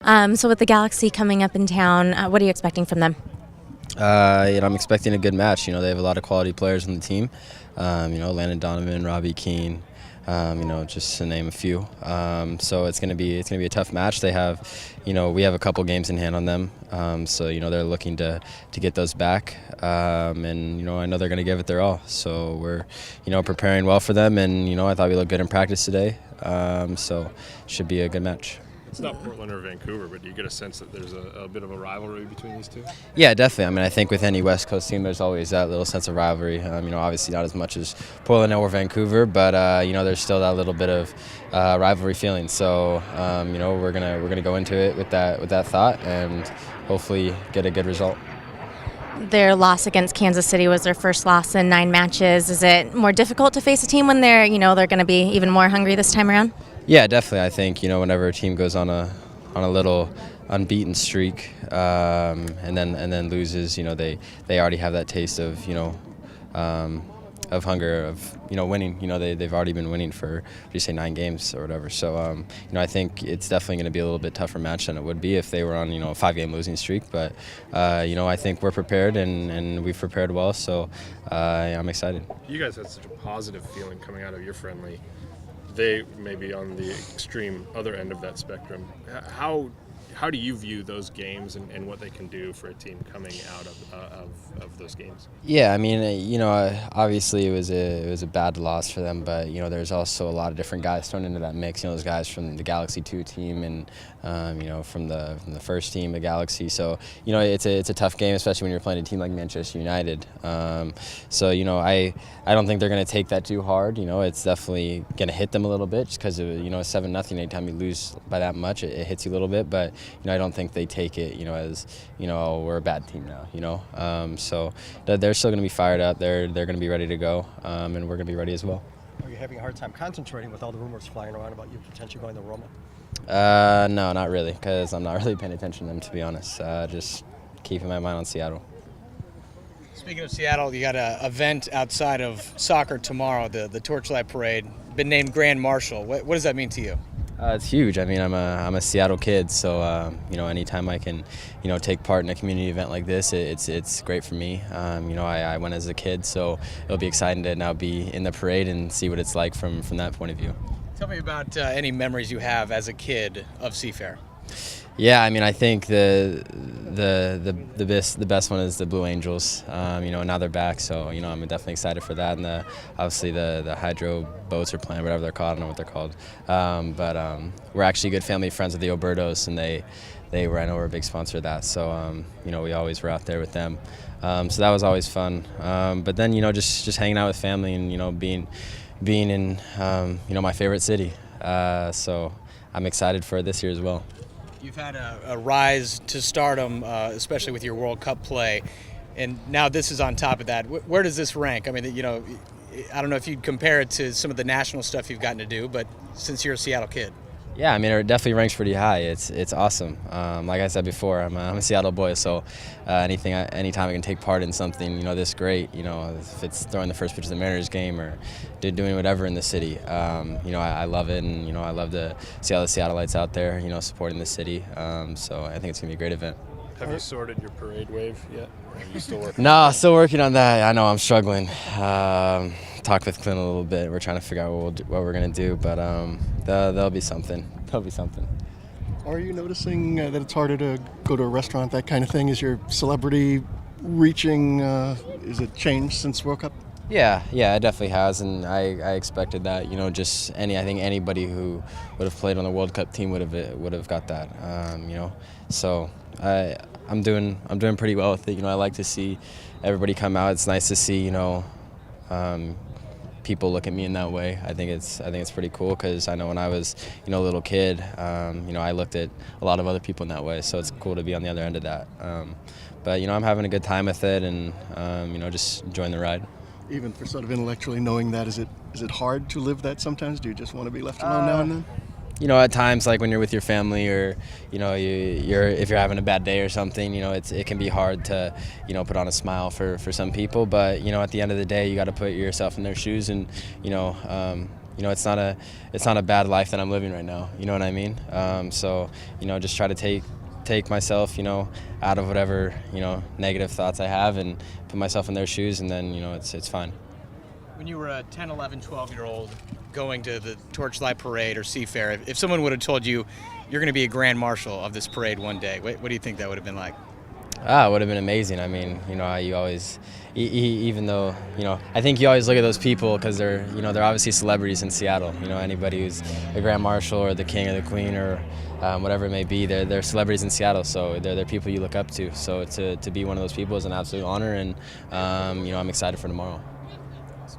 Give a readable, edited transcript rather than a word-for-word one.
So with the Galaxy coming up in town, what are you expecting from them? I'm expecting a good match. They have a lot of quality players on the team. Landon Donovan, Robbie Keane, just to name a few. So it's gonna be a tough match. They have, we have a couple games in hand on them. So they're looking to get those back. And I know they're gonna give it their all. So we're, preparing well for them. And I thought we looked good in practice today. So should be a good match. It's not Portland or Vancouver, but do you get a sense that there's a bit of a rivalry between these two? Yeah, definitely. I think with any West Coast team, there's always that little sense of rivalry. Obviously not as much as Portland or Vancouver, but there's still that little bit of rivalry feeling. So we're gonna go into it with that thought and hopefully get a good result. Their loss against Kansas City was their first loss in 9 matches. Is it more difficult to face a team when they're going to be even more hungry this time around? Yeah, definitely. I think whenever a team goes on a little unbeaten streak and then loses, they already have that taste of of hunger of winning. They've already been winning for 9 games or whatever. So I think it's definitely going to be a little bit tougher match than it would be if they were on a 5-game losing streak. But I think we're prepared and we've prepared well. So I'm excited. You guys had such a positive feeling coming out of your friendly. They may be on the extreme other end of that spectrum. How do you view those games and what they can do for a team coming out of those games? Yeah, obviously it was a bad loss for them, but there's also a lot of different guys thrown into that mix. Those guys from the Galaxy 2 team and from the first team, the Galaxy. So it's a tough game, especially when you're playing a team like Manchester United. So I don't think they're going to take that too hard. It's definitely going to hit them a little bit just because of 7-0. Anytime you lose by that much, it hits you a little bit, but I don't think they take it, as oh, we're a bad team now, So they're still going to be fired up. They're going to be ready to go, and we're going to be ready as well. Are you having a hard time concentrating with all the rumors flying around about you potentially going to Roma? No, not really, because I'm not really paying attention to them, to be honest. Just keeping my mind on Seattle. Speaking of Seattle, you got an event outside of soccer tomorrow, the Torchlight Parade. Been named Grand Marshal. What does that mean to you? It's huge. I'm a Seattle kid, so anytime I can, take part in a community event like this, it's great for me. I went as a kid, so it'll be exciting to now be in the parade and see what it's like from that point of view. Tell me about any memories you have as a kid of SeaFair. Yeah, I think the best one is the Blue Angels. Now they're back, so I'm definitely excited for that. And obviously the hydro boats or plane, whatever they're called, I don't know what they're called. But we're actually good family friends with the Obertos, and I know we're a big sponsor of that. So we always were out there with them. So that was always fun. But then just hanging out with family and being in my favorite city. So I'm excited for this year as well. You've had a rise to stardom, especially with your World Cup play, and now this is on top of that. Where does this rank? I don't know if you'd compare it to some of the national stuff you've gotten to do, but since you're a Seattle kid. Yeah, it definitely ranks pretty high. It's awesome. Like I said before, I'm a Seattle boy, so anytime I can take part in something, this great, if it's throwing the first pitch of the Mariners game or doing whatever in the city, I love it, and I love to see all the Seattleites out there, supporting the city. So I think it's gonna be a great event. Have you sorted your parade wave yet, or are you still working? No, still working on that. I know I'm struggling. Talked with Clint a little bit. We're trying to figure out what we're gonna do, but there'll be something. There'll be something. Are you noticing that it's harder to go to a restaurant, that kind of thing? Is your celebrity reaching? Is it changed since World Cup? Yeah, it definitely has, and I expected that. I think anybody who would have played on the World Cup team would have got that. So I'm doing pretty well with it. I like to see everybody come out. It's nice to see people look at me in that way. I think it's pretty cool, because I know when I was a little kid, I looked at a lot of other people in that way. So it's cool to be on the other end of that. But I'm having a good time with it, and just enjoying the ride. Even for sort of intellectually knowing that, is it hard to live that sometimes? Do you just want to be left alone now and then? At times, like when you're with your family, or if you're having a bad day or something, it can be hard to put on a smile for some people. But at the end of the day, you got to put yourself in their shoes, and it's not a bad life that I'm living right now. You know what I mean? So just try to take myself, out of whatever, negative thoughts I have and put myself in their shoes, and then, it's fine. When you were a 10, 11, 12-year-old going to the Torchlight Parade or SeaFair, if someone would have told you you're going to be a grand marshal of this parade one day, what do you think that would have been like? It would have been amazing. I mean, you always, even though, I think you always look at those people because they're obviously celebrities in Seattle. Anybody who's the Grand Marshal or the King or the Queen or whatever it may be, they're celebrities in Seattle. So they're people you look up to. So to be one of those people is an absolute honor, and I'm excited for tomorrow.